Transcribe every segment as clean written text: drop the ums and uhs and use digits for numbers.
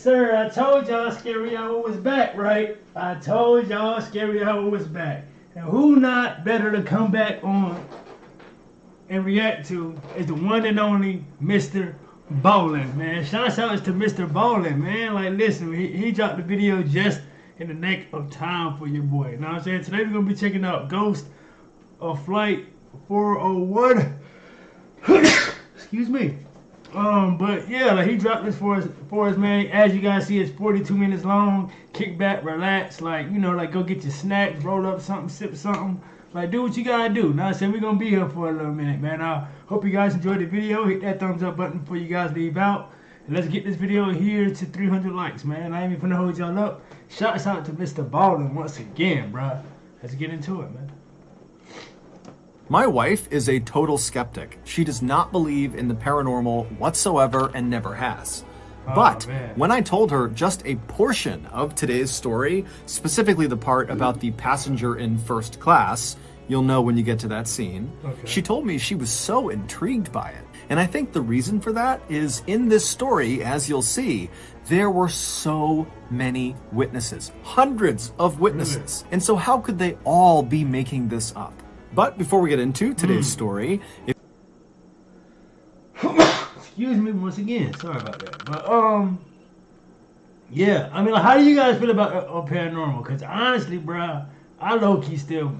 sir. I told y'all Scary Hour was back, right? I told y'all Scary Hour was back. And who not better to come back on and react to is the one and only Mr. Ballen, man. Shouts out to Mr. Ballen, man. Like, listen, he dropped the video just in the nick of time for your boy. You know what I'm saying? Today we're going to be checking out Ghost of Flight 401. Excuse me. But yeah, like he dropped this for us, man. As you guys see, it's 42 minutes long. Kick back, relax, like, you know, like go get your snacks, roll up something, sip something. Like, do what you gotta do. Now I said we're gonna be here for a little minute, man. I hope you guys enjoyed the video. Hit that thumbs up button before you guys leave out. And let's get this video here to 300 likes, man. I ain't even finna hold y'all up. Shouts out to Mr. Ballen once again, bruh. Let's get into it, man. My wife is a total skeptic. She does not believe in the paranormal whatsoever and never has. But when I told her just a portion of today's story, specifically the part about the passenger in first class, you'll know when you get to that scene, she told me she was so intrigued by it. And I think the reason for that is in this story, as you'll see, there were so many witnesses, hundreds of witnesses. And so how could they all be making this up? But before we get into today's story, excuse me once again, sorry about that. But yeah, I mean, like, how do you guys feel about paranormal? Because honestly, bro, I low-key still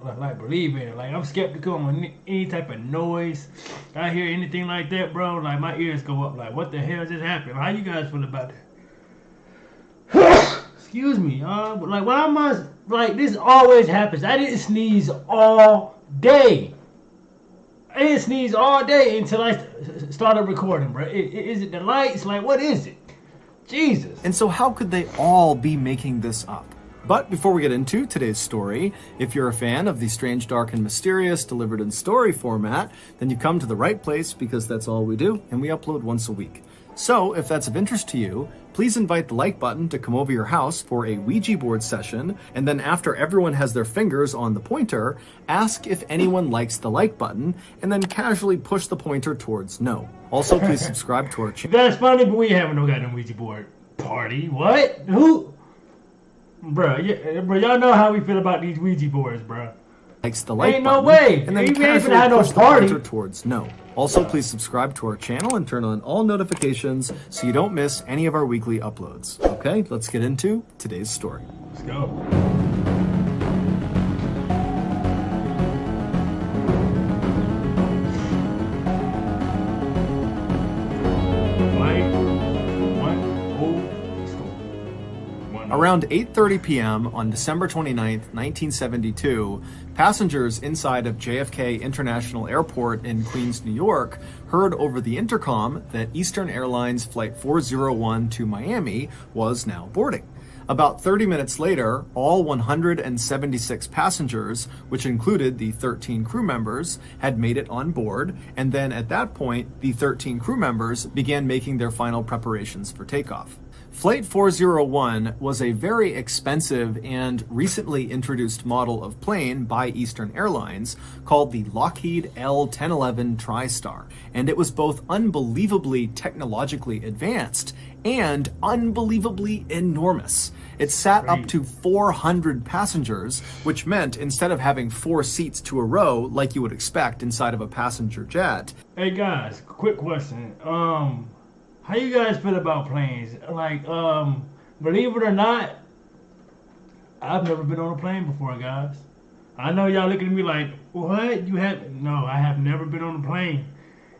like believe in it. Like, I'm skeptical on any type of noise. I hear anything like that, bro, like my ears go up. Like, what the hell just happened? How you guys feel about that? Excuse me, like, when I must, like, this always happens. I didn't sneeze all day. I didn't sneeze all day until I started recording, bro. Is it the lights? Like, what is it? Jesus. And so how could they all be making this up? But before we get into today's story, if you're a fan of the strange, dark, and mysterious delivered in story format, then you come to the right place because that's all we do, and we upload once a week. So if that's of interest to you, please invite the like button to come over your house for a Ouija board session, and then after everyone has their fingers on the pointer, ask if anyone likes the like button, and then casually push the pointer towards no. Also, please subscribe to our channel. That's funny, but we ain't having no goddamn Ouija board party. What? Who? Bro, yeah, bro, y'all know how we feel about these Ouija boards, bro. Likes the like ain't button, no way. and then casually push the pointer towards no. Also, please subscribe to our channel and turn on all notifications so you don't miss any of our weekly uploads. Okay, let's get into today's story. Let's go. Around 8:30 p.m. on December 29th, 1972, passengers inside of JFK International Airport in Queens, New York, heard over the intercom that Eastern Airlines Flight 401 to Miami was now boarding. About 30 minutes later, all 176 passengers, which included the 13 crew members, had made it on board, and then at that point, the 13 crew members began making their final preparations for takeoff. Flight 401 was a very expensive and recently introduced model of plane by Eastern Airlines called the Lockheed L-1011 TriStar, and it was both unbelievably technologically advanced and unbelievably enormous. It sat up to 400 passengers, which meant instead of having 4 seats to a row like you would expect inside of a passenger jet. Hey guys, quick question. How you guys feel about planes? Like, believe it or not, I've never been on a plane before, guys. I know y'all looking at me like, what? You have? No, I have never been on a plane.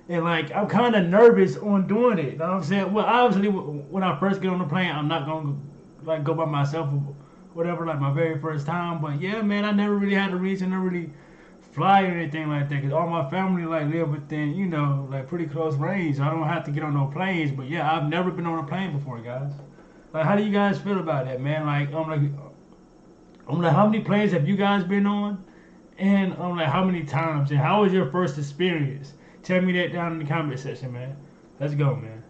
And like, I'm kind of nervous on doing it. You know what I'm saying? Well, obviously, when I first get on the plane, I'm not going to like go by myself or whatever, like my very first time. But yeah, man, I never really had a reason to really fly or anything like that, because all my family like live within, you know, like pretty close range. I don't have to get on no planes. But yeah, I've never been on a plane before, guys. Like, how do you guys feel about that, man? Like, I'm like, how many planes have you guys been on? And I'm like, how many times? And how was your first experience? Tell me that down in the comment section, man. Let's go, man.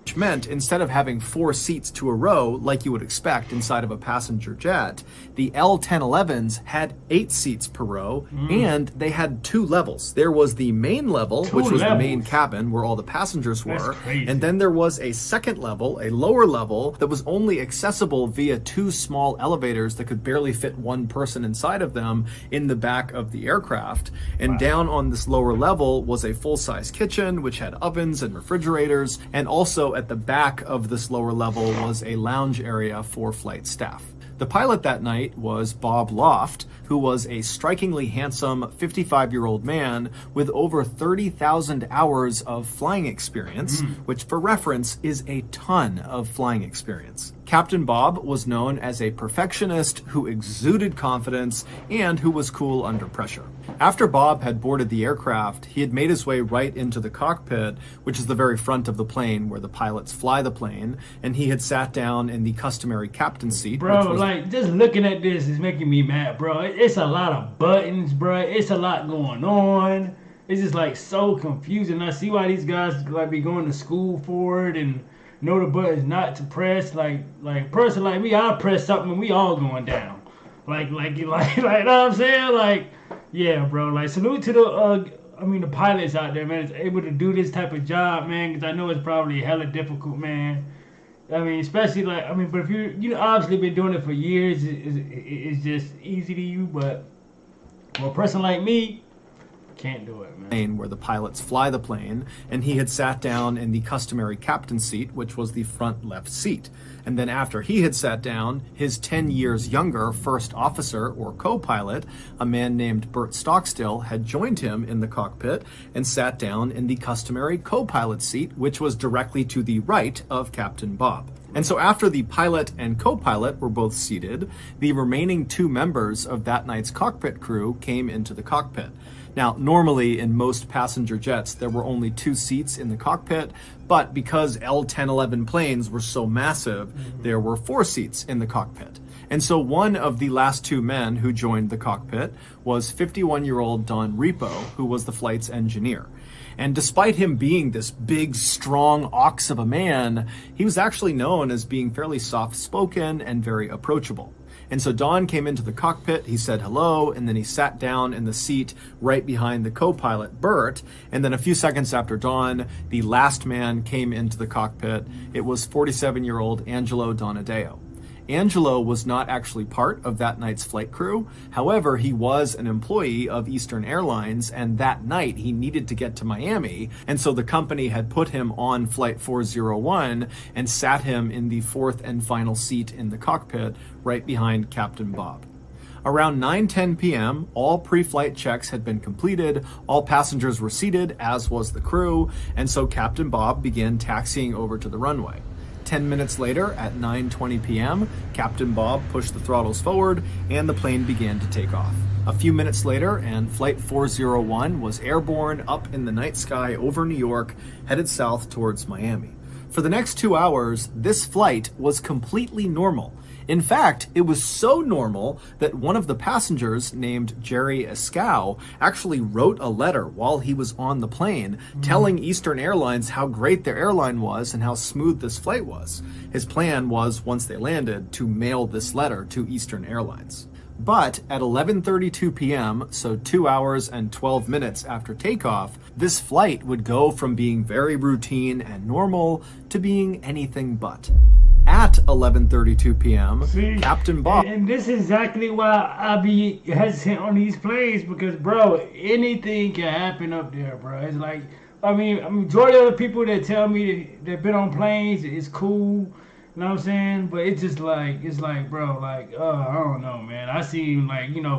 which meant instead of having 4 seats to a row like you would expect inside of a passenger jet, the L-1011s had 8 seats per row, and they had 2 levels. There was the main level, which was the main cabin where all the passengers were, and then there was a second level, a lower level, that was only accessible via 2 small elevators that could barely fit 1 person inside of them in the back of the aircraft. And down on this lower level was a full-size kitchen, which had ovens and refrigerators, and also at the back of this lower level was a lounge area for flight staff. The pilot that night was Bob Loft, who was a strikingly handsome 55-year-old man with over 30,000 hours of flying experience, which for reference is a ton of flying experience. Captain Bob was known as a perfectionist who exuded confidence and who was cool under pressure. After Bob had boarded the aircraft, he had made his way right into the cockpit, which is the very front of the plane where the pilots fly the plane, and he had sat down in the customary captain's seat. Bro, like, just looking at this is making me mad, bro. It's a lot of buttons, bro. It's a lot going on. It's just, like, so confusing. I see why these guys, like, be going to school for it and know the buttons not to press. Like a person like me, I'll press something and we all going down. Like, you know what I'm saying? Like, yeah, bro. Like, salute to the pilots out there, man. It's able to do this type of job, man, because I know it's probably hella difficult, man. I mean, especially but if you obviously been doing it for years, it's just easy to you. But for a person like me, can't do it, man. Where the pilots fly the plane, and he had sat down in the customary captain's seat, which was the front left seat. And then after he had sat down, his 10 years younger first officer or co-pilot, a man named Bert Stockstill, had joined him in the cockpit and sat down in the customary co-pilot seat, which was directly to the right of Captain Bob. And so after the pilot and co-pilot were both seated, the remaining 2 members of that night's cockpit crew came into the cockpit. Now, normally in most passenger jets, there were only 2 seats in the cockpit, but because L-1011 planes were so massive, there were 4 seats in the cockpit. And so one of the last 2 men who joined the cockpit was 51-year-old Don Repo, who was the flight's engineer. And despite him being this big, strong ox of a man, he was actually known as being fairly soft-spoken and very approachable. And so Don came into the cockpit, he said hello, and then he sat down in the seat right behind the co-pilot, Bert. And then a few seconds after Don, the last man came into the cockpit. It was 47-year-old Angelo Donadeo. Angelo was not actually part of that night's flight crew. However, he was an employee of Eastern Airlines, and that night he needed to get to Miami, and so the company had put him on Flight 401 and sat him in the 4th and final seat in the cockpit right behind Captain Bob. Around 9:10 p.m., all pre-flight checks had been completed, all passengers were seated, as was the crew, and so Captain Bob began taxiing over to the runway. 10 minutes later, at 9:20 p.m., Captain Bob pushed the throttles forward and the plane began to take off. A few minutes later, and Flight 401 was airborne up in the night sky over New York, headed south towards Miami. For the next 2 hours, this flight was completely normal. In fact, it was so normal that one of the passengers, named Jerry Escow, actually wrote a letter while he was on the plane telling Eastern Airlines how great their airline was and how smooth this flight was. His plan was, once they landed, to mail this letter to Eastern Airlines. But at 11:32 p.m., so 2 hours and 12 minutes after takeoff, this flight would go from being very routine and normal to being anything but. At 11:32 p.m., Captain Bob... And this is exactly why I be hesitant on these planes, because, bro, anything can happen up there, bro. It's like, majority of the people that tell me they've been on planes, it's cool, you know what I'm saying? But it's just like, bro, I don't know, man. I see,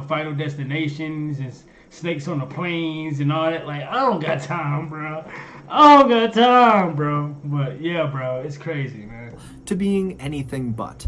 Final Destinations and snakes on the planes and all that. Like, I don't got time, bro. But, yeah, bro, it's crazy, man. To being anything but.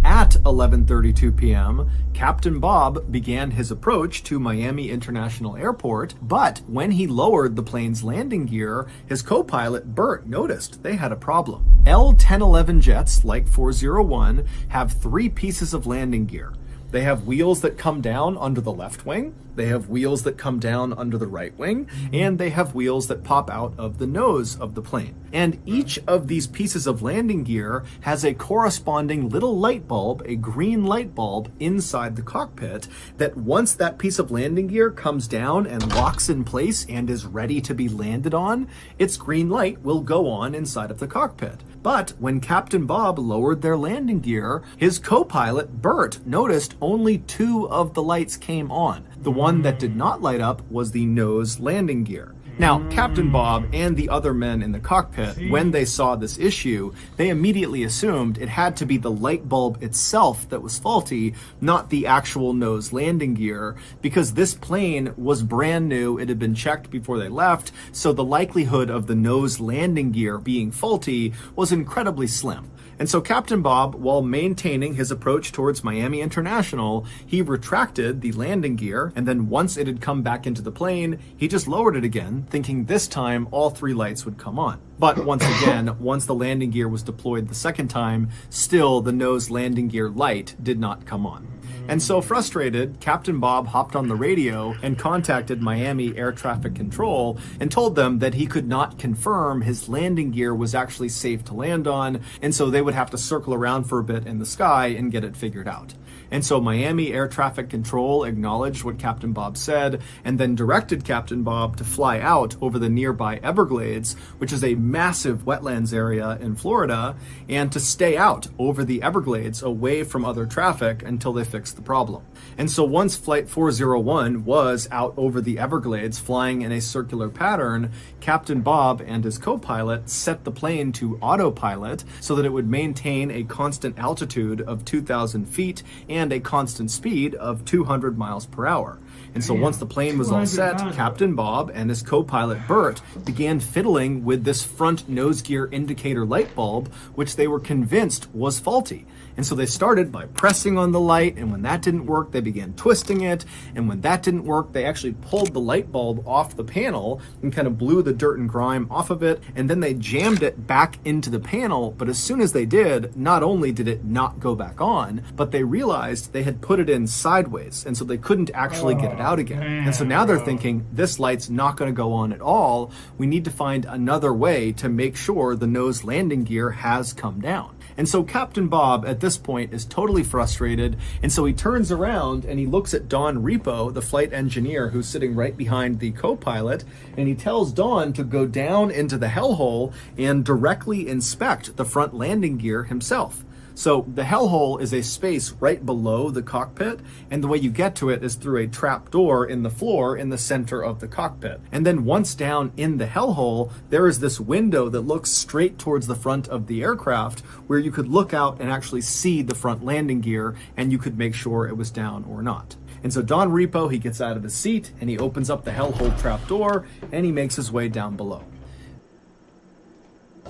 At 11:32 p.m., Captain Bob began his approach to Miami International Airport, but when he lowered the plane's landing gear, his co-pilot Bert noticed they had a problem. L-1011 jets, like 401, have 3 pieces of landing gear. They have wheels that come down under the left wing, they have wheels that come down under the right wing, and they have wheels that pop out of the nose of the plane. And each of these pieces of landing gear has a corresponding little light bulb, a green light bulb inside the cockpit, that once that piece of landing gear comes down and locks in place and is ready to be landed on, its green light will go on inside of the cockpit. But when Captain Bob lowered their landing gear, his co-pilot, Bert, noticed only 2 of the lights came on. The one that did not light up was the nose landing gear. Now, Captain Bob and the other men in the cockpit, when they saw this issue, they immediately assumed it had to be the light bulb itself that was faulty, not the actual nose landing gear, because this plane was brand new, it had been checked before they left, so the likelihood of the nose landing gear being faulty was incredibly slim. And so Captain Bob, while maintaining his approach towards Miami International, he retracted the landing gear, and then once it had come back into the plane, he just lowered it again, thinking this time all 3 lights would come on. But once again, once the landing gear was deployed the second time, still the nose landing gear light did not come on. And so frustrated, Captain Bob hopped on the radio and contacted Miami Air Traffic Control and told them that he could not confirm his landing gear was actually safe to land on, and so they would have to circle around for a bit in the sky and get it figured out. And so Miami Air Traffic Control acknowledged what Captain Bob said and then directed Captain Bob to fly out over the nearby Everglades, which is a massive wetlands area in Florida, and to stay out over the Everglades away from other traffic until they fixed the problem. And so once Flight 401 was out over the Everglades flying in a circular pattern, Captain Bob and his co-pilot set the plane to autopilot so that it would maintain a constant altitude of 2,000 feet and a constant speed of 200 miles per hour. And so once the plane was all set, Captain Bob and his co-pilot Bert began fiddling with this front nose gear indicator light bulb, which they were convinced was faulty. And so they started by pressing on the light, and when that didn't work, they began twisting it, and when that didn't work, they actually pulled the light bulb off the panel and kind of blew the dirt and grime off of it, and then they jammed it back into the panel. But as soon as they did, not only did it not go back on, but they realized they had put it in sideways, and so they couldn't actually get it out again. And so now they're thinking, this light's not going to go on at all. We need to find another way to make sure the nose landing gear has come down. And so Captain Bob at this point is totally frustrated, and so he turns around and he looks at Don Repo, the flight engineer who's sitting right behind the co-pilot, and he tells Don to go down into the hellhole and directly inspect the front landing gear himself. So the hellhole is a space right below the cockpit, and the way you get to it is through a trap door in the floor in the center of the cockpit. And then once down in the hellhole, there is this window that looks straight towards the front of the aircraft where you could look out and actually see the front landing gear, and you could make sure it was down or not. And so Don Repo, he gets out of his seat and he opens up the hellhole trap door and he makes his way down below.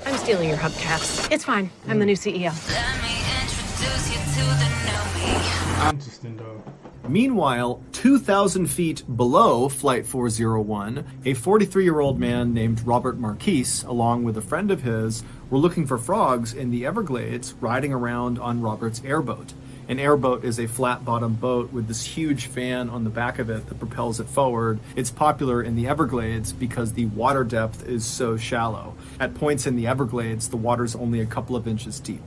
I'm stealing your hubcaps. It's fine. I'm the new CEO. Let me introduce you to the new me. Interesting, though. Meanwhile, 2,000 feet below Flight 401, a 43-year-old man named Robert Marquise, along with a friend of his, were looking for frogs in the Everglades, riding around on Robert's airboat. An airboat is a flat-bottom boat with this huge fan on the back of it that propels it forward. It's popular in the Everglades because the water depth is so shallow. At points in the Everglades, the water's only a couple of inches deep.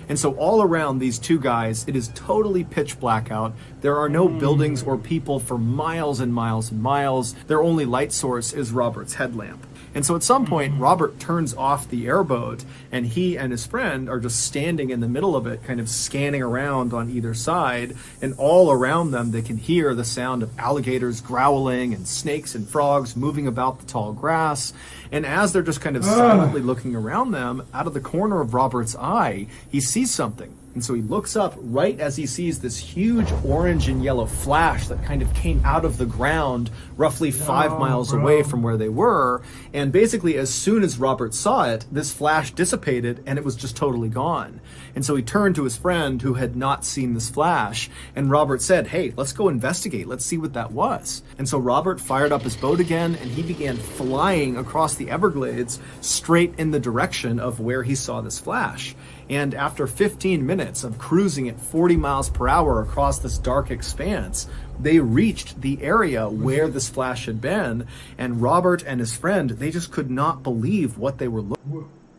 And so all around these two guys, it is totally pitch black out. There are no buildings or people for miles and miles and miles. Their only light source is Robert's headlamp. And so at some point, Robert turns off the airboat, and he and his friend are just standing in the middle of it, kind of scanning around on either side. And all around them, they can hear the sound of alligators growling and snakes and frogs moving about the tall grass. And as they're just kind of silently looking around them, out of the corner of Robert's eye, he sees something. And so he looks up right as he sees this huge orange and yellow flash that kind of came out of the ground roughly 5 miles away from where they were. And basically, as soon as Robert saw it, this flash dissipated and it was just totally gone. And so he turned to his friend who had not seen this flash, and Robert said, "Hey, let's go investigate. Let's see what that was." And so Robert fired up his boat again, and he began flying across the Everglades straight in the direction of where he saw this flash. And after 15 minutes, minutes of cruising at 40 miles per hour across this dark expanse, they reached the area where this flash had been, and Robert and his friend, they just could not believe what they were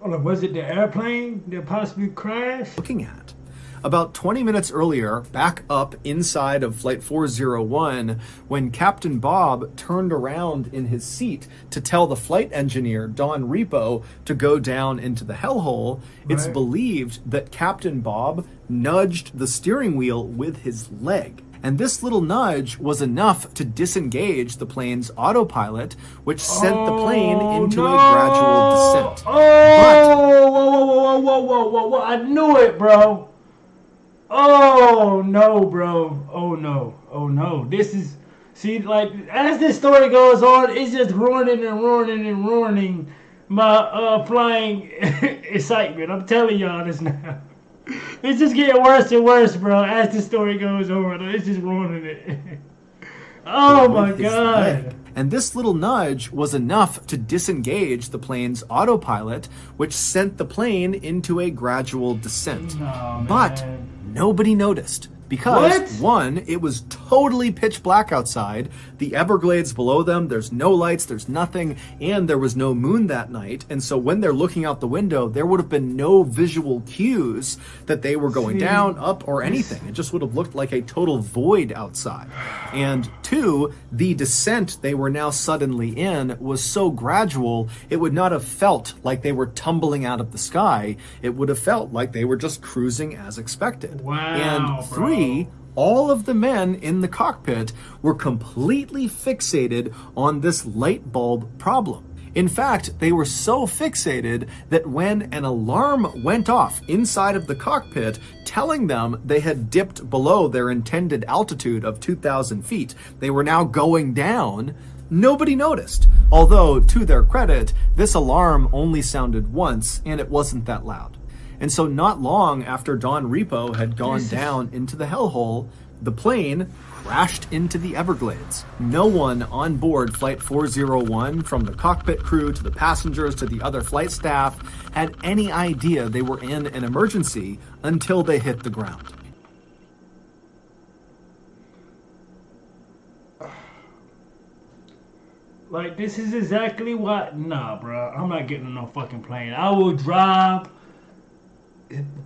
Was it the airplane that possibly crashed? looking at. About 20 minutes earlier, back up inside of Flight 401, when Captain Bob turned around in his seat to tell the flight engineer, Don Repo, to go down into the hellhole, it's believed that Captain Bob nudged the steering wheel with his leg. And this little nudge was enough to disengage the plane's autopilot, which sent the plane into a gradual descent. Whoa, I knew it, bro. Oh no, bro. Oh no. This is, see, like, as this story goes on, it's just ruining my flying excitement. I'm telling y'all this now. It's just getting worse and worse, bro, as the story goes on. It's just ruining it. Oh my God. And this little nudge was enough to disengage the plane's autopilot, which sent the plane into a gradual descent. But nobody noticed. Because, one, it was totally pitch black outside, the Everglades below them, there's no lights, there's nothing, and there was no moon that night, and so when they're looking out the window, there would have been no visual cues that they were going down, up, or anything. It just would have looked like a total void outside. And two, the descent they were now suddenly in was so gradual, it would not have felt like they were tumbling out of the sky. It would have felt like they were just cruising as expected. And three, all of the men in the cockpit were completely fixated on this light bulb problem. In fact, they were so fixated that when an alarm went off inside of the cockpit telling them they had dipped below their intended altitude of 2,000 feet, they were now going down, nobody noticed. Although, to their credit, this alarm only sounded once and it wasn't that loud. And so not long after Don Repo had gone down into the hellhole, the plane crashed into the Everglades. No one on board Flight 401, from the cockpit crew to the passengers to the other flight staff, had any idea they were in an emergency until they hit the ground. Like, this is exactly what... Nah, bro. I'm not getting on no fucking plane. I will drive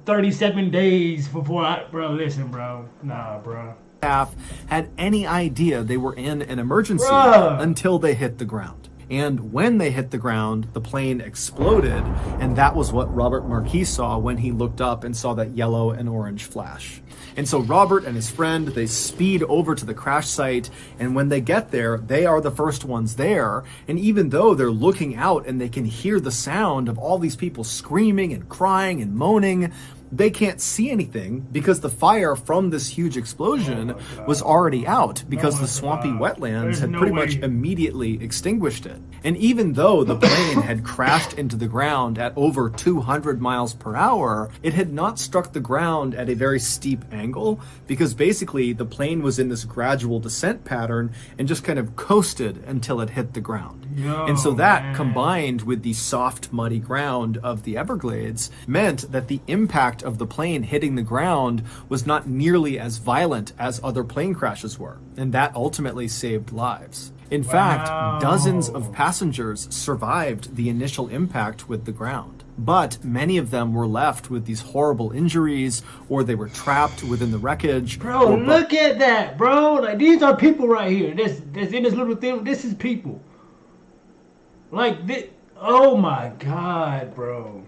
37 days before I... Bro, listen, bro. Nah, bro. Staff had any idea they were in an emergency until they hit the ground. And when they hit the ground, the plane exploded, and that was what Robert Marquis saw when he looked up and saw that yellow and orange flash. And so Robert and his friend, they speed over to the crash site, and when they get there, they are the first ones there. And even though they're looking out and they can hear the sound of all these people screaming and crying and moaning, they can't see anything because the fire from this huge explosion was already out because the swampy wetlands had pretty much immediately extinguished it. And even though the plane had crashed into the ground at over 200 miles per hour, it had not struck the ground at a very steep angle because basically the plane was in this gradual descent pattern and just kind of coasted until it hit the ground. And so that, combined with the soft, muddy ground of the Everglades, meant that the impact of the plane hitting the ground was not nearly as violent as other plane crashes were, and that ultimately saved lives. In fact, dozens of passengers survived the initial impact with the ground, but many of them were left with these horrible injuries, or they were trapped within the wreckage. Bro, look at that, bro. Like, these are people right here. That's in this little thing. This is people. Like this. Oh my God, bro.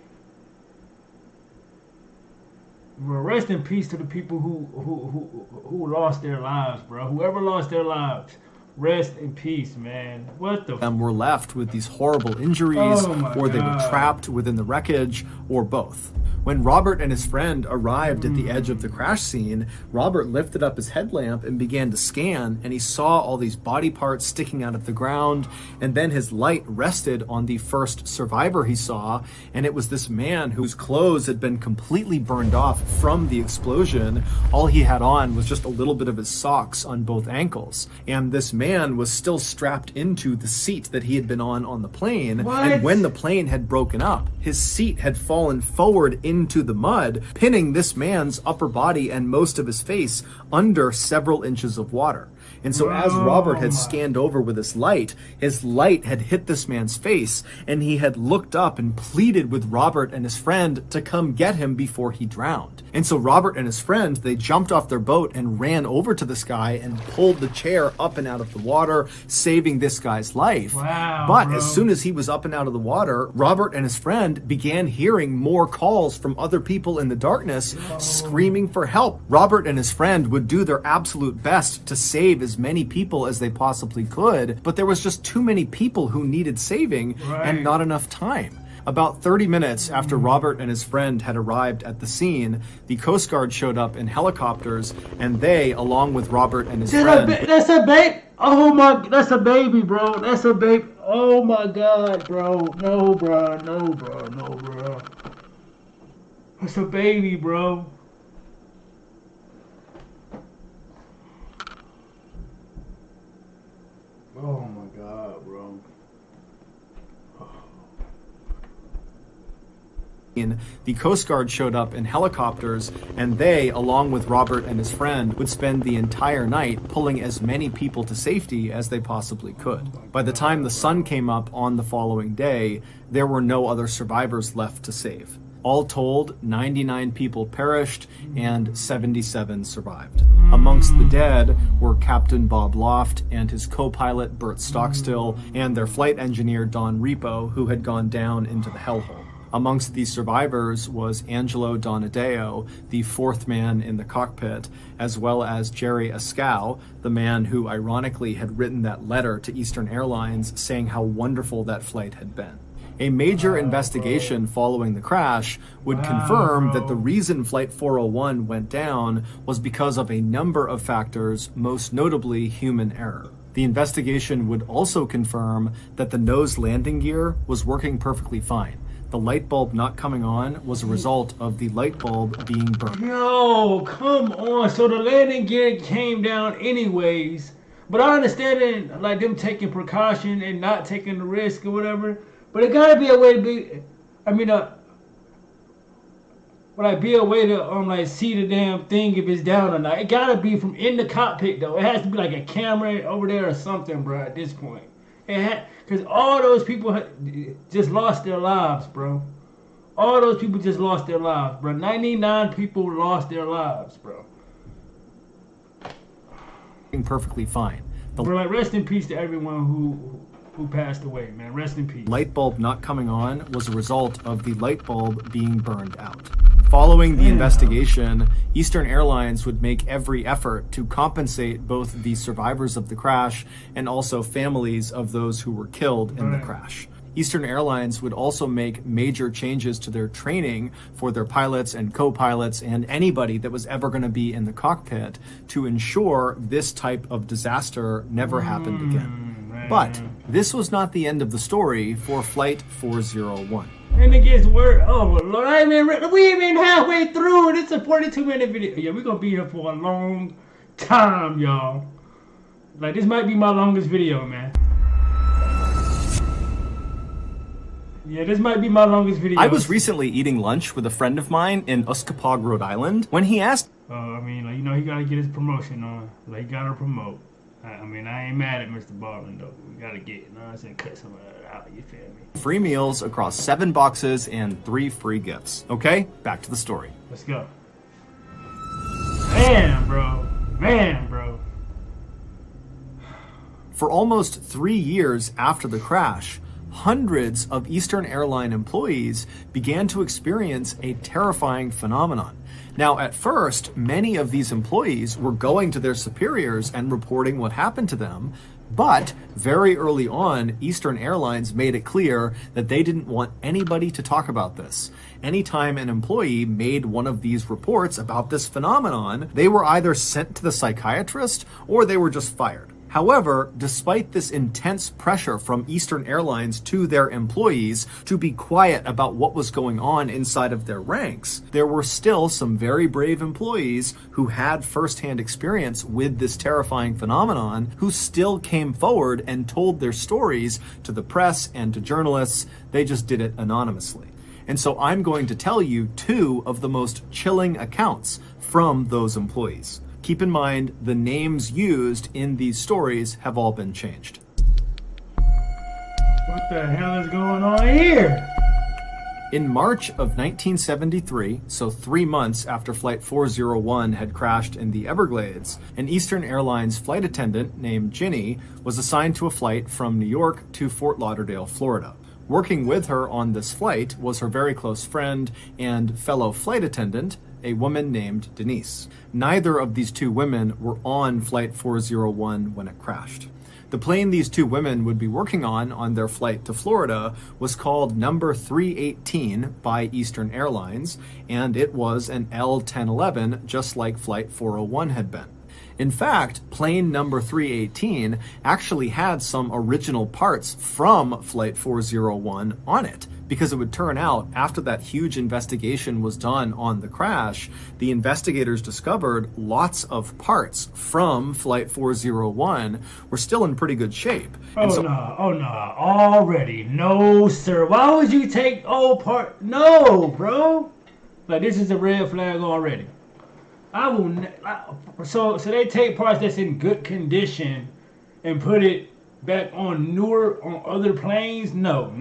Well, rest in peace to the people who lost their lives, bro. Whoever lost their lives, rest in peace, man. What the? Were left with these horrible injuries, or they were trapped within the wreckage, or both. When Robert and his friend arrived at the edge of the crash scene, Robert lifted up his headlamp and began to scan, and he saw all these body parts sticking out of the ground, and then his light rested on the first survivor he saw, and it was this man whose clothes had been completely burned off from the explosion. All he had on was just a little bit of his socks on both ankles, and this man was still strapped into the seat that he had been on the plane. And when the plane had broken up, his seat had fallen forward into into the mud, pinning this man's upper body and most of his face under several inches of water. And so as Robert had scanned over with his light had hit this man's face, and he had looked up and pleaded with Robert and his friend to come get him before he drowned. And so Robert and his friend, they jumped off their boat and ran over to this guy and pulled the chair up and out of the water, saving this guy's life. But as soon as he was up and out of the water, Robert and his friend began hearing more calls from other people in the darkness, screaming for help. Robert and his friend would do their absolute best to save as many people as they possibly could, but there was just too many people who needed saving and not enough time. About 30 minutes after Robert and his friend had arrived at the scene, the Coast Guard showed up in helicopters, and they, along with Robert and his friend... That's a baby! Oh my... That's a baby, bro. That's a baby. Oh my God, bro. No, bro. No, bro. No, bro. That's a baby, bro. Oh my God, bro. The Coast Guard showed up in helicopters, and they, along with Robert and his friend, would spend the entire night pulling as many people to safety as they possibly could. By the time the sun came up on the following day, there were no other survivors left to save. All told, 99 people perished and 77 survived. Amongst the dead were Captain Bob Loft and his co-pilot Bert Stockstill and their flight engineer Don Repo, who had gone down into the hellhole. Amongst these survivors was Angelo Donadeo, the fourth man in the cockpit, as well as Jerry Ascow, the man who ironically had written that letter to Eastern Airlines saying how wonderful that flight had been. A major investigation following the crash would confirm that the reason Flight 401 went down was because of a number of factors, most notably human error. The investigation would also confirm that the nose landing gear was working perfectly fine. The light bulb not coming on was a result of the light bulb being burnt. Yo, come on. So the landing gear came down anyways. But I understand it, like them taking precaution and not taking the risk or whatever. But it gotta be a way to be, I mean, be a way to like see the damn thing if it's down or not. It gotta be from in the cockpit though. It has to be like a camera over there or something, bro. At this point, because all those people just lost their lives, bro. All those people just lost their lives, bro. 99 people lost their lives, bro. Perfectly fine. Bro, like rest in peace to everyone who passed away, man. Rest in peace. Light bulb not coming on was a result of the light bulb being burned out. Following the investigation, Eastern Airlines would make every effort to compensate both the survivors of the crash and also families of those who were killed in the crash. Eastern Airlines would also make major changes to their training for their pilots and co-pilots and anybody that was ever going to be in the cockpit to ensure this type of disaster never happened again. But this was not the end of the story for Flight 401. And it gets worse. Oh, Lord. We ain't even halfway through. It's a 42-minute video. Yeah, we're going to be here for a long time, y'all. Like, this might be my longest video, man. Yeah, this might be my longest video. I was recently eating lunch with a friend of mine in Uskapog, Rhode Island, when he asked... I mean, like, you know, he got to get his promotion on. Like, he got to promote. I mean, I ain't mad at Mr. Ballen, though. We got to get, you know what I'm saying, cut some of that out, you feel me? Free meals across 7 boxes and 3 free gifts. Okay, back to the story. Let's go. Man, bro. Man, bro. For almost 3 years after the crash, hundreds of Eastern Airline employees began to experience a terrifying phenomenon. Now, at first, many of these employees were going to their superiors and reporting what happened to them, but very early on, Eastern Airlines made it clear that they didn't want anybody to talk about this. Anytime an employee made one of these reports about this phenomenon, they were either sent to the psychiatrist or they were just fired. However, despite this intense pressure from Eastern Airlines to their employees to be quiet about what was going on inside of their ranks, there were still some very brave employees who had firsthand experience with this terrifying phenomenon who still came forward and told their stories to the press and to journalists. They just did it anonymously. And so I'm going to tell you two of the most chilling accounts from those employees. Keep in mind, the names used in these stories have all been changed. What the hell is going on here? In March of 1973, so 3 months after Flight 401 had crashed in the Everglades, an Eastern Airlines flight attendant named Ginny was assigned to a flight from New York to Fort Lauderdale, Florida. Working with her on this flight was her very close friend and fellow flight attendant, a woman named Denise. Neither of these two women were on Flight 401 when it crashed. The plane these two women would be working on their flight to Florida was called number 318 by Eastern Airlines, and it was an L-1011, just like Flight 401 had been. In fact, plane number 318 actually had some original parts from Flight 401 on it, because it would turn out after that huge investigation was done on the crash, the investigators discovered lots of parts from Flight 401 were still in pretty good shape. Oh no, already. No, sir. Why would you take old part? No, bro. Like, this is a red flag already. I will. So they take parts that's in good condition and put it back on other planes? No.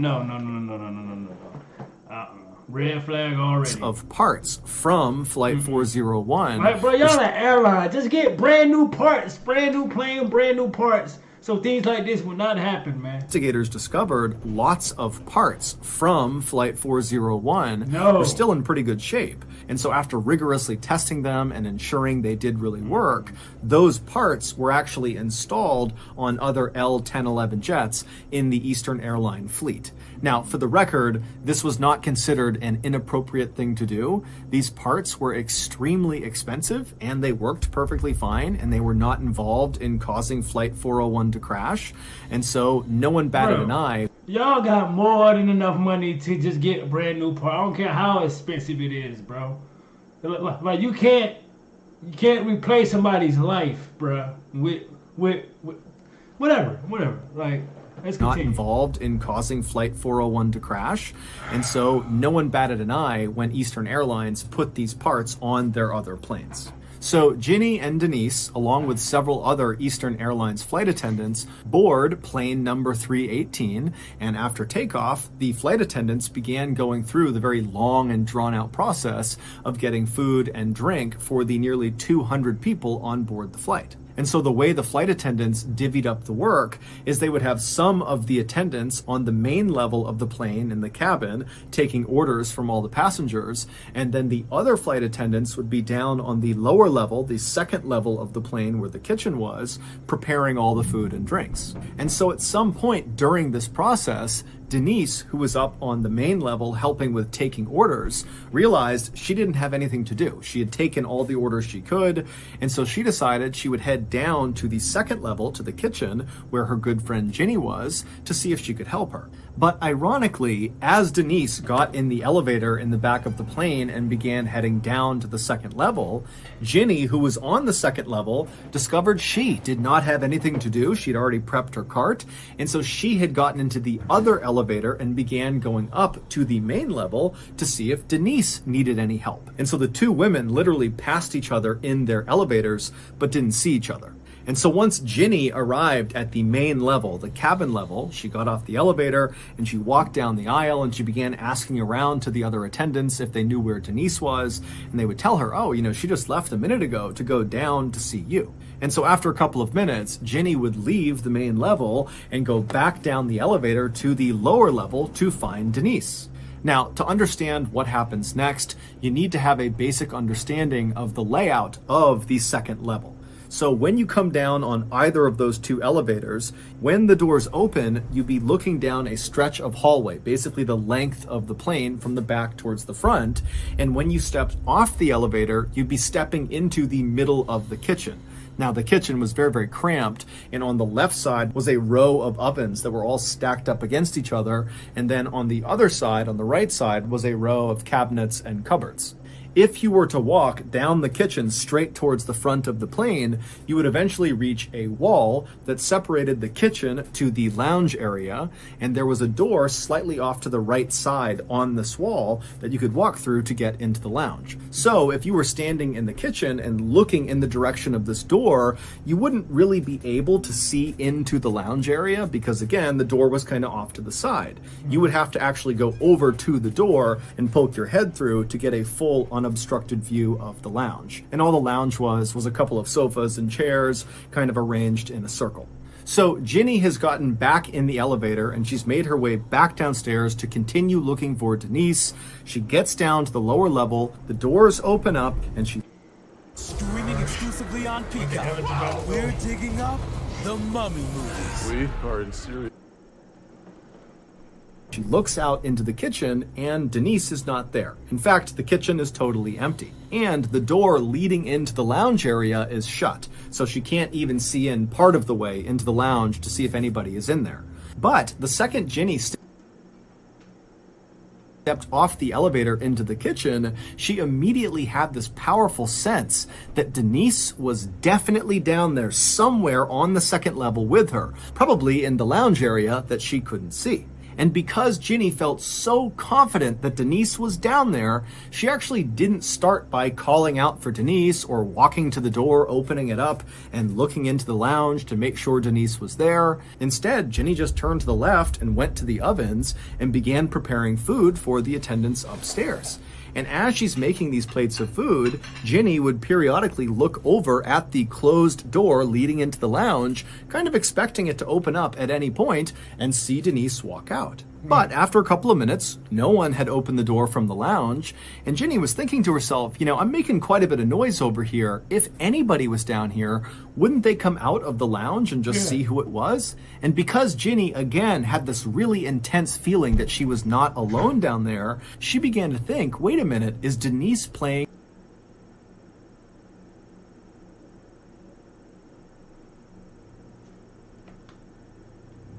Red flag already. Of parts from Flight 401. Like, bro, y'all an airline. Just get brand new parts, brand new plane, brand new parts. So things like this will not happen, man. Investigators discovered lots of parts from Flight 401 were still in pretty good shape. And so after rigorously testing them and ensuring they did really work, those parts were actually installed on other L-1011 jets in the Eastern Airline fleet. Now, for the record, this was not considered an inappropriate thing to do. These parts were extremely expensive and they worked perfectly fine, and they were not involved in causing Flight 401 to crash. And so no one batted an eye. Y'all got more than enough money to just get a brand new part. I don't care how expensive it is, bro. Like, you can't replace somebody's life, bro, with whatever. Like, let's not continue. Involved in causing Flight 401 to crash, and so no one batted an eye when Eastern Airlines put these parts on their other planes. So Ginny and Denise, along with several other Eastern Airlines flight attendants, board plane number 318, and after takeoff, the flight attendants began going through the very long and drawn-out process of getting food and drink for the nearly 200 people on board the flight. And so the way the flight attendants divvied up the work is they would have some of the attendants on the main level of the plane in the cabin taking orders from all the passengers, and then the other flight attendants would be down on the lower level, the second level of the plane where the kitchen was, preparing all the food and drinks. And so at some point during this process, Denise, who was up on the main level helping with taking orders, realized she didn't have anything to do. She had taken all the orders she could, and so she decided she would head down to the second level, to the kitchen, where her good friend Ginny was, to see if she could help her. But ironically, as Denise got in the elevator in the back of the plane and began heading down to the second level, Ginny, who was on the second level, discovered she did not have anything to do. She'd already prepped her cart, and so she had gotten into the other elevator and began going up to the main level to see if Denise needed any help. And so the two women literally passed each other in their elevators, but didn't see each other. And so once Ginny arrived at the main level, the cabin level, she got off the elevator and she walked down the aisle and she began asking around to the other attendants if they knew where Denise was. And they would tell her, oh, she just left a minute ago to go down to see you. And so after a couple of minutes, Ginny would leave the main level and go back down the elevator to the lower level to find Denise. Now, to understand what happens next, you need to have a basic understanding of the layout of the second level. So when you come down on either of those two elevators, when the doors open, you'd be looking down a stretch of hallway, basically the length of the plane from the back towards the front. And when you stepped off the elevator, you'd be stepping into the middle of the kitchen. Now, the kitchen was very, very cramped, and on the left side was a row of ovens that were all stacked up against each other, and then on the other side, on the right side, was a row of cabinets and cupboards. If you were to walk down the kitchen straight towards the front of the plane, you would eventually reach a wall that separated the kitchen to the lounge area, and there was a door slightly off to the right side on this wall that you could walk through to get into the lounge. So if you were standing in the kitchen and looking in the direction of this door, you wouldn't really be able to see into the lounge area because, again, the door was kind of off to the side. You would have to actually go over to the door and poke your head through to get a full unobstructed view of the lounge. And all the lounge was a couple of sofas and chairs kind of arranged in a circle. So Ginny has gotten back in the elevator and she's made her way back downstairs to continue looking for Denise. She gets down to the lower level, the doors open up, and she... Streaming exclusively on Peacock. We're digging up the Mummy movies. We are in serious... She looks out into the kitchen and Denise is not there. In fact, the kitchen is totally empty. And the door leading into the lounge area is shut, so she can't even see in part of the way into the lounge to see if anybody is in there. But the second Ginny stepped off the elevator into the kitchen, she immediately had this powerful sense that Denise was definitely down there somewhere on the second level with her, probably in the lounge area that she couldn't see. And because Ginny felt so confident that Denise was down there, she actually didn't start by calling out for Denise or walking to the door, opening it up, and looking into the lounge to make sure Denise was there. Instead, Ginny just turned to the left and went to the ovens and began preparing food for the attendants upstairs. And as she's making these plates of food, Ginny would periodically look over at the closed door leading into the lounge, kind of expecting it to open up at any point and see Denise walk out. But after a couple of minutes, no one had opened the door from the lounge, and Ginny was thinking to herself, I'm making quite a bit of noise over here. If anybody was down here, wouldn't they come out of the lounge and just see who it was? And because Ginny, again, had this really intense feeling that she was not alone down there, she began to think, wait a minute, is Denise playing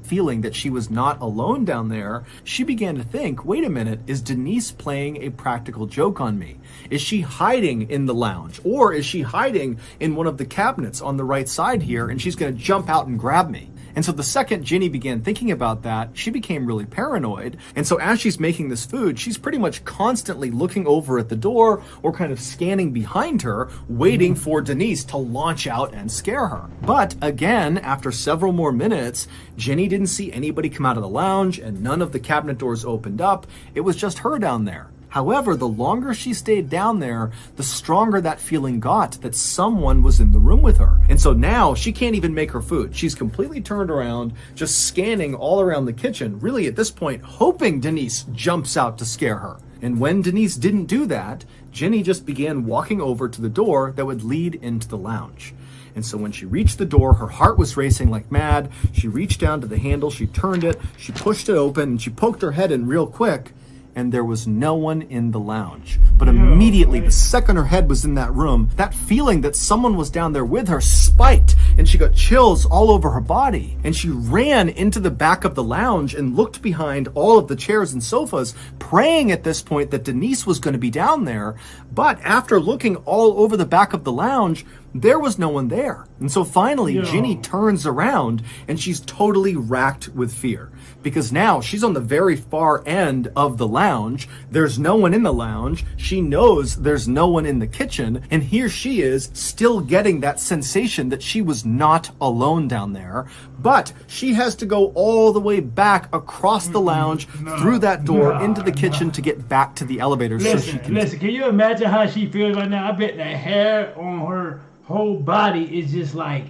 feeling that she was not alone down there, she began to think, wait a minute, is Denise playing a practical joke on me? Is she hiding in the lounge? Or is she hiding in one of the cabinets on the right side here and she's going to jump out and grab me? And so the second Ginny began thinking about that, she became really paranoid. And so as she's making this food, she's pretty much constantly looking over at the door or kind of scanning behind her, waiting for Denise to launch out and scare her. But again, after several more minutes, Ginny didn't see anybody come out of the lounge and none of the cabinet doors opened up. It was just her down there. However, the longer she stayed down there, the stronger that feeling got that someone was in the room with her. And so now she can't even make her food. She's completely turned around, just scanning all around the kitchen, really at this point hoping Denise jumps out to scare her. And when Denise didn't do that, Ginny just began walking over to the door that would lead into the lounge. And so when she reached the door, her heart was racing like mad. She reached down to the handle, she turned it, she pushed it open, and she poked her head in real quick. And there was no one in the lounge. But immediately, the second her head was in that room, that feeling that someone was down there with her spiked, and she got chills all over her body. And she ran into the back of the lounge and looked behind all of the chairs and sofas, praying at this point that Denise was going to be down there. But after looking all over the back of the lounge, there was no one there. And so finally, Ginny turns around and she's totally racked with fear. Because now she's on the very far end of the lounge. There's no one in the lounge. She knows there's no one in the kitchen. And here she is still getting that sensation that she was not alone down there. But she has to go all the way back across the lounge, through that door, into the kitchen to get back to the elevator. Listen, can you imagine how she feels right now? I bet the hair on her whole body is just like,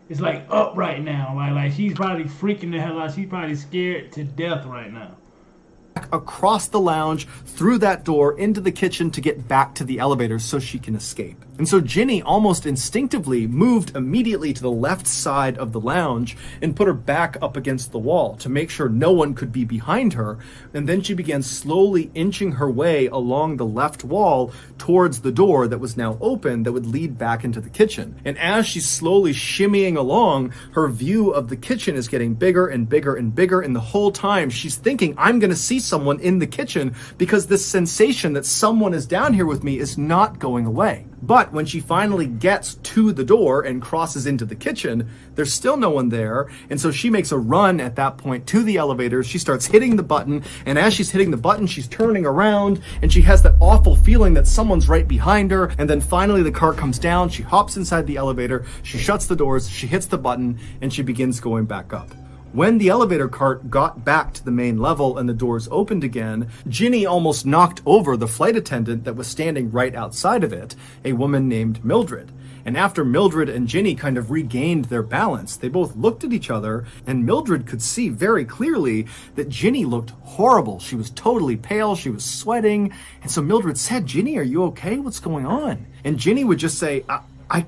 it's like up right now. Like she's probably freaking the hell out. She's probably scared to death right now. Across the lounge, through that door, into the kitchen to get back to the elevator so she can escape. And so Ginny almost instinctively moved immediately to the left side of the lounge and put her back up against the wall to make sure no one could be behind her. And then she began slowly inching her way along the left wall towards the door that was now open that would lead back into the kitchen. And as she's slowly shimmying along, her view of the kitchen is getting bigger and bigger and bigger. And the whole time she's thinking, I'm going to see someone in the kitchen because this sensation that someone is down here with me is not going away. But when she finally gets to the door and crosses into the kitchen, there's still no one there. And so she makes a run at that point to the elevator. She starts hitting the button. And as she's hitting the button, she's turning around and she has that awful feeling that someone's right behind her. And then finally the cart comes down. She hops inside the elevator. She shuts the doors. She hits the button and she begins going back up. When the elevator cart got back to the main level and the doors opened again, Ginny almost knocked over the flight attendant that was standing right outside of it, a woman named Mildred. And after Mildred and Ginny kind of regained their balance, they both looked at each other, and Mildred could see very clearly that Ginny looked horrible. She was totally pale, she was sweating. And so Mildred said, Ginny, are you okay? What's going on? And Ginny would just say, I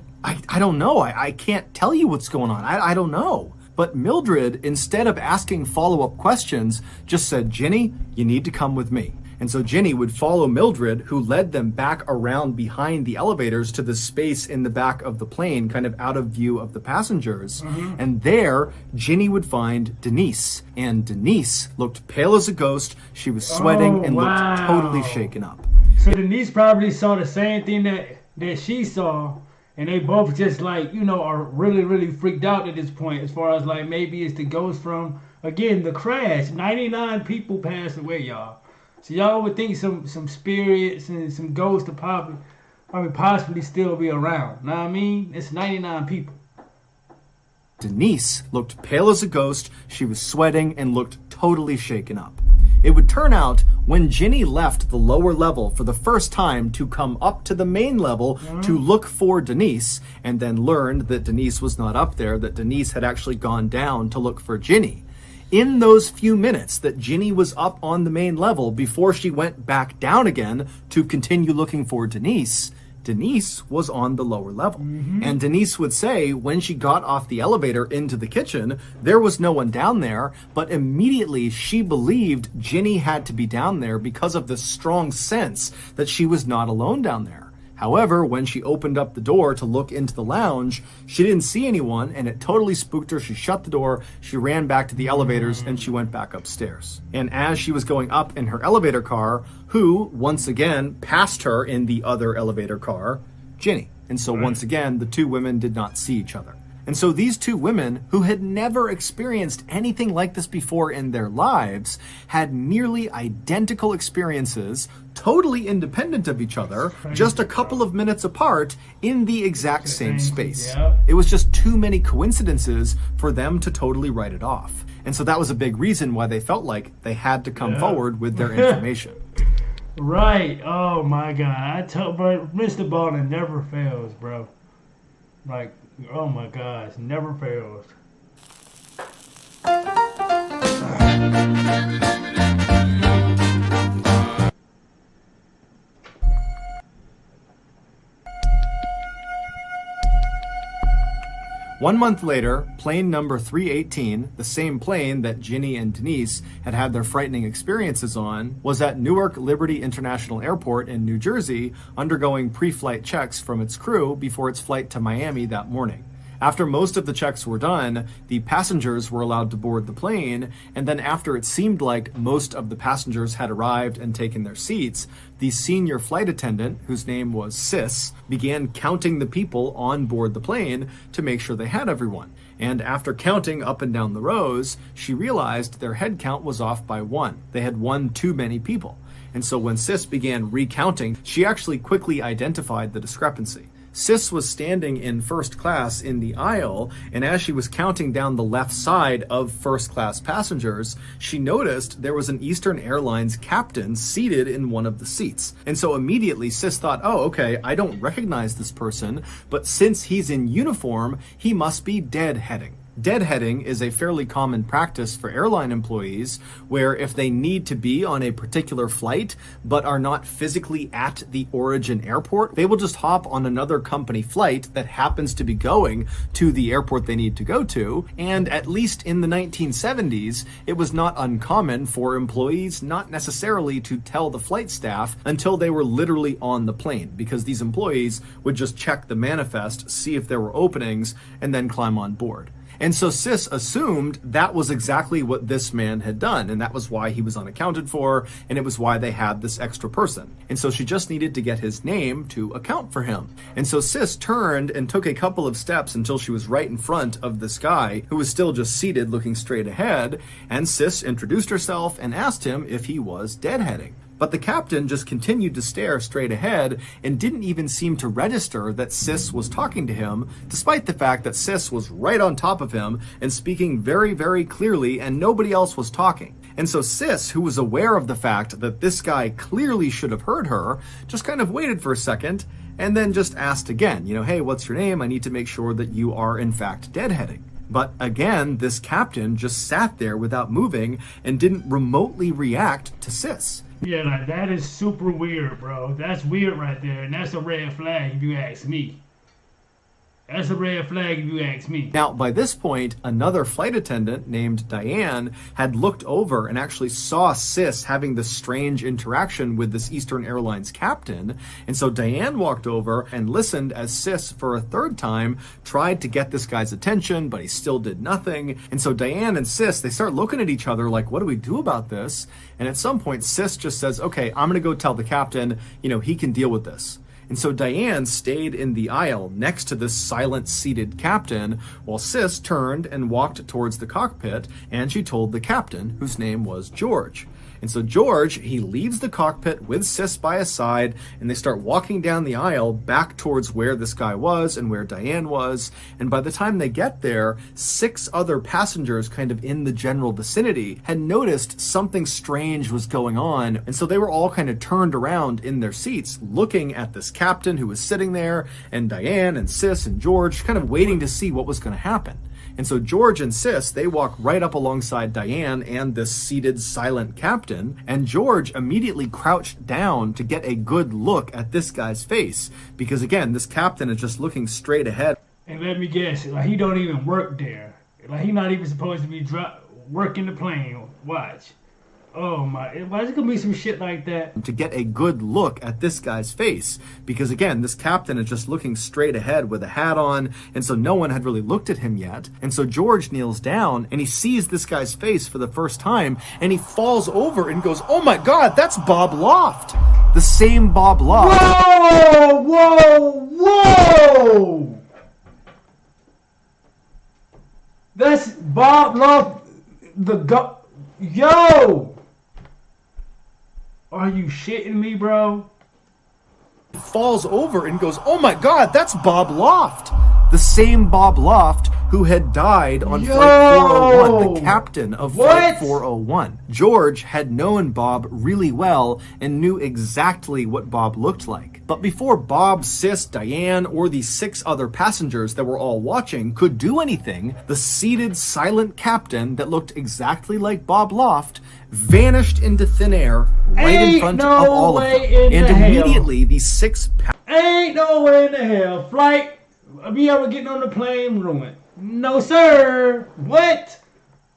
don't know. I can't tell you what's going on. I don't know. But Mildred, instead of asking follow-up questions, just said, Ginny, you need to come with me. And so Ginny would follow Mildred, who led them back around behind the elevators to the space in the back of the plane, kind of out of view of the passengers. And there, Ginny would find Denise. And Denise looked pale as a ghost. She was sweating and looked totally shaken up. So Denise probably saw the same thing that she saw. And they both just like, you know, are really, really freaked out at this point as far as like maybe it's the ghost from, again, the crash. 99 people passed away, y'all. So y'all would think some spirits and some ghosts would possibly still be around. Know what I mean? It's 99 people. Denise looked pale as a ghost. She was sweating and looked totally shaken up. It would turn out when Ginny left the lower level for the first time to come up to the main level to look for Denise, and then learned that Denise was not up there, that Denise had actually gone down to look for Ginny. In those few minutes that Ginny was up on the main level before she went back down again to continue looking for Denise, Denise was on the lower level. And Denise would say when she got off the elevator into the kitchen, there was no one down there, but immediately she believed Ginny had to be down there because of the strong sense that she was not alone down there. However, when she opened up the door to look into the lounge, she didn't see anyone, and it totally spooked her. She shut the door, she ran back to the elevators, and she went back upstairs. And as she was going up in her elevator car, who, once again, passed her in the other elevator car? Ginny. And so once again, the two women did not see each other. And so these two women, who had never experienced anything like this before in their lives, had nearly identical experiences, totally independent of each other, just a couple of minutes apart in the exact same space. It was just too many coincidences for them to totally write it off. And so that was a big reason why they felt like they had to come forward with their information. Right. Oh my God. Bro, Mr. Ballen never fails, bro. Like, oh my gosh, never fails. 1 month later, plane number 318, the same plane that Ginny and Denise had had their frightening experiences on, was at Newark Liberty International Airport in New Jersey, undergoing pre-flight checks from its crew before its flight to Miami that morning. After most of the checks were done, the passengers were allowed to board the plane, and then after it seemed like most of the passengers had arrived and taken their seats, the senior flight attendant, whose name was Sis, began counting the people on board the plane to make sure they had everyone. And after counting up and down the rows, she realized their head count was off by 1. They had one too many people. And so when Sis began recounting, she actually quickly identified the discrepancy. Sis was standing in first class in the aisle, and as she was counting down the left side of first class passengers, she noticed there was an Eastern Airlines captain seated in one of the seats. And so immediately Sis thought, oh, okay, I don't recognize this person, but since he's in uniform, he must be deadheading. Deadheading is a fairly common practice for airline employees where if they need to be on a particular flight but are not physically at the origin airport, they will just hop on another company flight that happens to be going to the airport they need to go to. And at least in the 1970s, it was not uncommon for employees not necessarily to tell the flight staff until they were literally on the plane, because these employees would just check the manifest, see if there were openings, and then climb on board. And so Sis assumed that was exactly what this man had done, and that was why he was unaccounted for, and it was why they had this extra person. And so she just needed to get his name to account for him. And so Sis turned and took a couple of steps until she was right in front of this guy who was still just seated looking straight ahead, and Sis introduced herself and asked him if he was deadheading. But the captain just continued to stare straight ahead and didn't even seem to register that Sis was talking to him, despite the fact that Sis was right on top of him and speaking very, very clearly, and nobody else was talking. And so Sis, who was aware of the fact that this guy clearly should have heard her, just kind of waited for a second and then just asked again, hey, what's your name? I need to make sure that you are in fact deadheading. But again, this captain just sat there without moving and didn't remotely react to Sis. Yeah, like, that is super weird, bro. That's weird right there, and that's a red flag if you ask me. That's a red flag if you ask me. Now, by this point, another flight attendant named Diane had looked over and actually saw Sis having this strange interaction with this Eastern Airlines captain. And so Diane walked over and listened as Sis, for a third time, tried to get this guy's attention, but he still did nothing. And so Diane and Sis, they start looking at each other like, what do we do about this? And at some point, Sis just says, okay, I'm going to go tell the captain, he can deal with this. And so Diane stayed in the aisle next to this silent seated captain while Sis turned and walked towards the cockpit, and she told the captain, whose name was George. And so George, he leaves the cockpit with Sis by his side, and they start walking down the aisle back towards where this guy was and where Diane was. And by the time they get there, 6 other passengers kind of in the general vicinity had noticed something strange was going on. And so they were all kind of turned around in their seats, looking at this captain who was sitting there, and Diane and Sis and George kind of waiting to see what was going to happen. And so George and Sis, they walk right up alongside Diane and this seated silent captain, and George immediately crouched down to get a good look at this guy's face, because again, this captain is just looking straight ahead. And let me guess, like, he don't even work there. Like, he not even supposed to be working the plane. Watch. Oh my, why is it gonna be some shit like that? To get a good look at this guy's face, because again, this captain is just looking straight ahead with a hat on, and so no one had really looked at him yet. And so George kneels down and he sees this guy's face for the first time, and he falls over and goes, oh my God, that's Bob Loft. The same Bob Loft. Whoa, whoa, whoa! That's Bob Loft, yo! Are you shitting me, bro? Falls over and goes, oh my God, that's Bob Loft. The same Bob Loft who had died on Flight 401, the captain of Flight 401. George had known Bob really well and knew exactly what Bob looked like. But before Bob, Sis, Diane, or the 6 other passengers that were all watching could do anything, the seated, silent captain that looked exactly like Bob Loft vanished into thin air right in front of all of them. And immediately, these 6 Ain't no way in the hell. Flight, me ever getting on the plane ruined. No, sir. What?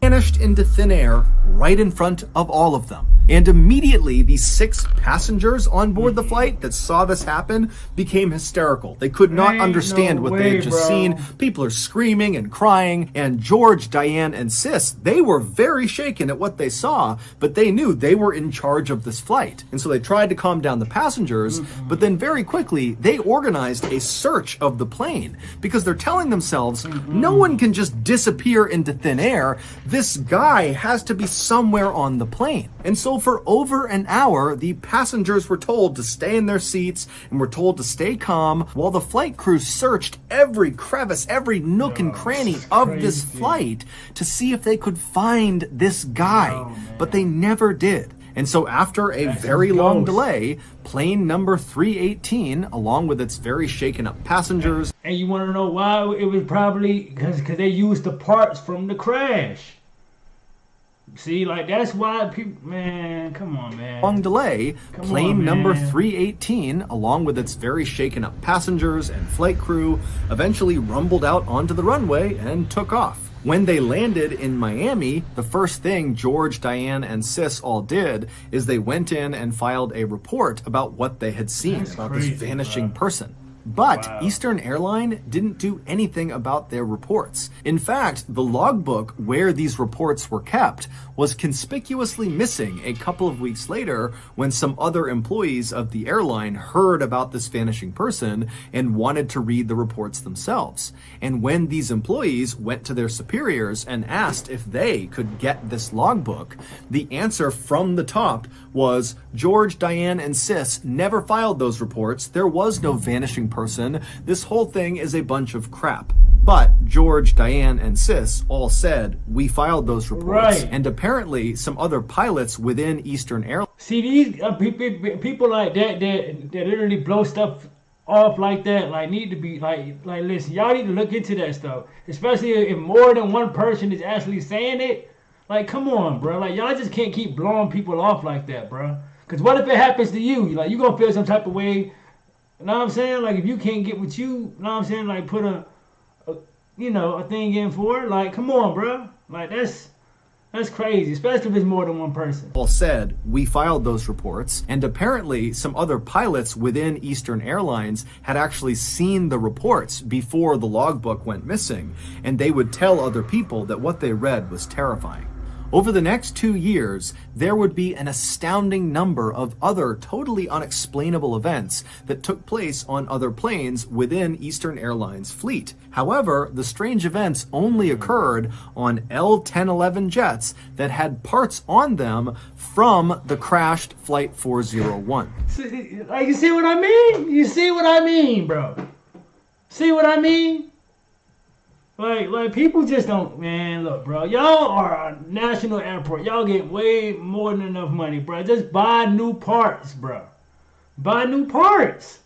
Vanished into thin air right in front of all of them. And immediately, these 6 passengers on board the flight that saw this happen became hysterical. They could not understand what they had just seen. People are screaming and crying. And George, Diane, and Sis, they were very shaken at what they saw, but they knew they were in charge of this flight. And so they tried to calm down the passengers, but then very quickly, they organized a search of the plane because they're telling themselves, no one can just disappear into thin air. This guy has to be somewhere on the plane. And so for over an hour, the passengers were told to stay in their seats and were told to stay calm while the flight crew searched every crevice, every nook and cranny of this flight to see if they could find this guy. But they never did. And so after a very long delay, plane number 318, along with its very shaken up passengers. And you want to know why? It was probably because they used the parts from the crash. See, like, that's why people, man, come on, man. Long delay, plane number 318, along with its very shaken up passengers and flight crew, eventually rumbled out onto the runway and took off. When they landed in Miami, the first thing George, Diane, and Sis all did is they went in and filed a report about what they had seen about this vanishing person. But Eastern Airline didn't do anything about their reports. In fact, the logbook where these reports were kept was conspicuously missing a couple of weeks later when some other employees of the airline heard about this vanishing person and wanted to read the reports themselves. And when these employees went to their superiors and asked if they could get this logbook, the answer from the top was George, Diane, and Sis never filed those reports. There was no vanishing person. This whole thing is a bunch of crap. But George, Diane, and Sis all said, we filed those reports. And apparently some other pilots within Eastern Airlines. See, these people like that literally blow stuff off like that, like, need to be, like, listen, y'all need to look into that stuff. Especially if more than one person is actually saying it. Like, come on, bro. Like, y'all just can't keep blowing people off like that, bro. Because what if it happens to you? Like, you going to feel some type of way. You know what I'm saying? Like, if you can't get what you know what I'm saying? Like, put a thing in for it. Like, come on, bro. Like, that's crazy, especially if it's more than one person. All said, we filed those reports, and apparently some other pilots within Eastern Airlines had actually seen the reports before the logbook went missing, and they would tell other people that what they read was terrifying. Over the next 2 years, there would be an astounding number of other totally unexplainable events that took place on other planes within Eastern Airlines' fleet. However, the strange events only occurred on L-1011 jets that had parts on them from the crashed Flight 401. Like, you see what I mean? You see what I mean, bro? See what I mean? Like people just don't, man, look, bro. Y'all are a national airport. Y'all get way more than enough money, bro. Just buy new parts, bro. Buy new parts.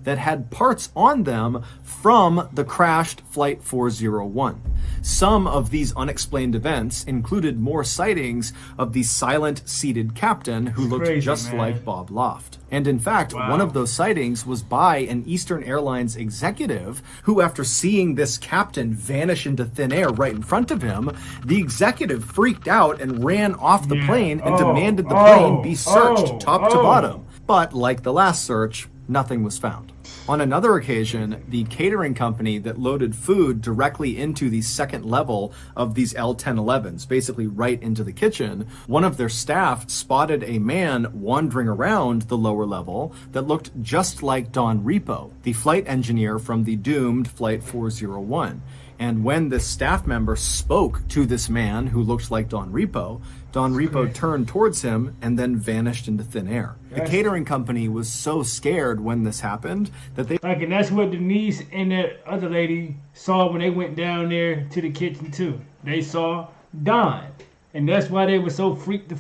That had parts on them from the crashed Flight 401. Some of these unexplained events included more sightings of the silent seated captain who looked just like Bob Loft. And in fact, one of those sightings was by an Eastern Airlines executive who, after seeing this captain vanish into thin air right in front of him, the executive freaked out and ran off the plane and demanded the plane be searched top to bottom. But like the last search, nothing was found. On another occasion, the catering company that loaded food directly into the second level of these L-1011s, basically right into the kitchen, one of their staff spotted a man wandering around the lower level that looked just like Don Repo, the flight engineer from the doomed Flight 401. And when this staff member spoke to this man who looked like Don Repo turned towards him and then vanished into thin air. The catering company was so scared when this happened that they... and that's what Denise and that other lady saw when they went down there to the kitchen too. They saw Don. And that's why they were so freaked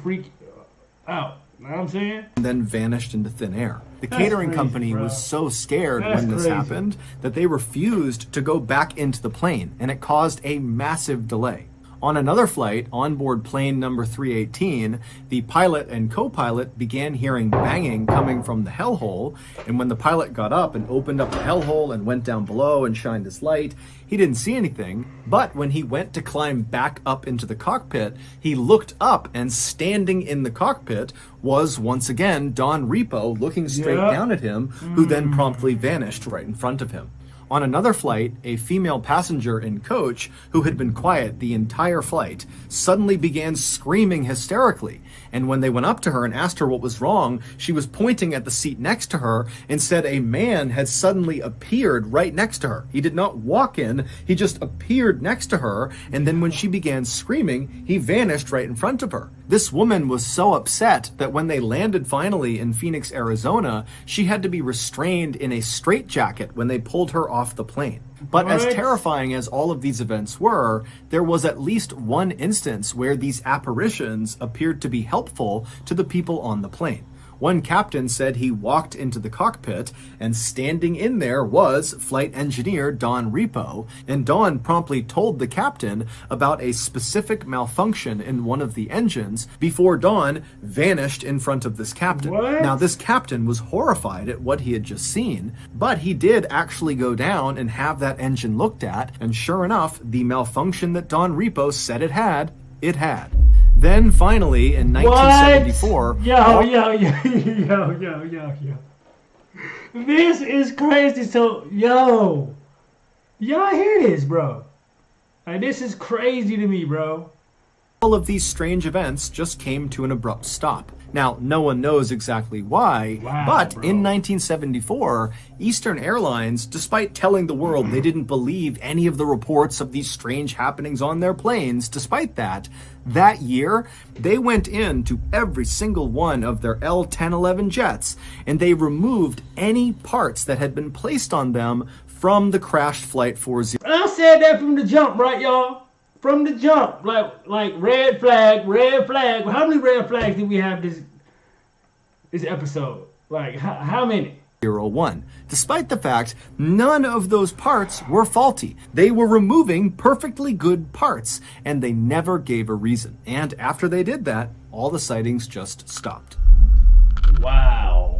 out. You know what I'm saying? And then vanished into thin air. The catering company was so scared when this happened that they refused to go back into the plane, and it caused a massive delay. On another flight, on board plane number 318, the pilot and co-pilot began hearing banging coming from the hellhole, and when the pilot got up and opened up the hellhole and went down below and shined his light, he didn't see anything, but when he went to climb back up into the cockpit, he looked up, and standing in the cockpit was once again Don Repo looking straight down at him, who then promptly vanished right in front of him. On another flight, a female passenger and coach, who had been quiet the entire flight, suddenly began screaming hysterically. And when they went up to her and asked her what was wrong, she was pointing at the seat next to her and said a man had suddenly appeared right next to her. He did not walk in, he just appeared next to her, and then when she began screaming, he vanished right in front of her. This woman was so upset that when they landed finally in Phoenix, Arizona, she had to be restrained in a straitjacket when they pulled her off the plane. But as What? terrifying as all of these events were, there was at least one instance where these apparitions appeared to be helpful to the people on the plane. One captain said he walked into the cockpit, and standing in there was flight engineer Don Repo, and Don promptly told the captain about a specific malfunction in one of the engines before Don vanished in front of this captain. What? Now, this captain was horrified at what he had just seen, but he did actually go down and have that engine looked at, and sure enough, the malfunction that Don Repo said it had. Then finally, in 1974... What? Yo. This is crazy. So, y'all hear this, bro? Like, this is crazy to me, bro. all of these strange events just came to an abrupt stop. Now, no one knows exactly why, but in 1974, Eastern Airlines, despite telling the world they didn't believe any of the reports of these strange happenings on their planes, despite that year, they went into every single one of their L-1011 jets, and they removed any parts that had been placed on them from the crashed Flight 40. I said that from the jump, right, y'all? From the jump, like red flag. How many red flags did we have this episode? Like, how many? 01. Despite the fact none of those parts were faulty. They were removing perfectly good parts, and they never gave a reason. And after they did that, all the sightings just stopped. Wow.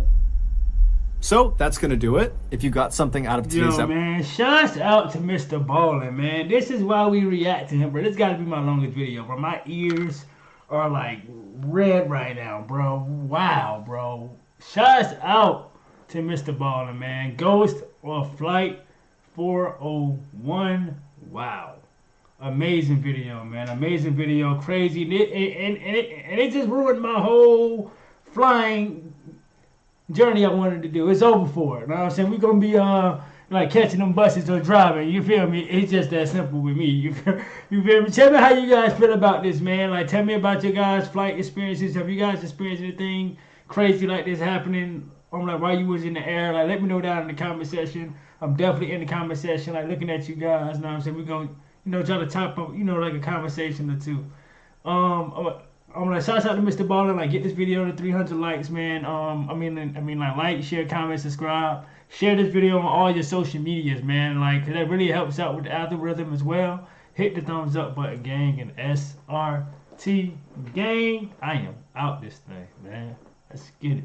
So that's gonna do it. If you got something out of today's episode, man, shouts out to Mr. Ballen, man. This is why we react to him, bro. This gotta be my longest video, bro. My ears are like red right now, bro. Wow, bro. Shouts out to Mr. Ballen, man. Ghost of Flight 401. Wow. Amazing video, man. Amazing video. Crazy. And it just ruined my whole flying journey I wanted to do. It's over for it. You know what I'm saying? We're going to be like catching them buses or driving. You feel me? It's just that simple with me. You feel me? Tell me how you guys feel about this, man. Like, tell me about your guys' flight experiences. Have you guys experienced anything crazy like this happening while you was in the air? Like, let me know down in the comment section. I'm definitely in the comment section, like, looking at you guys. You know what I'm saying? We're going to, try to top up, like a conversation or two. I'm like, shout out to Mr. Ballen, like, get this video to 300 likes, man. Like, share, comment, subscribe. Share this video on all your social medias, man. Like, 'cause that really helps out with the algorithm as well. Hit the thumbs up button, gang, and SRT gang. I am out this thing, man. Let's get it.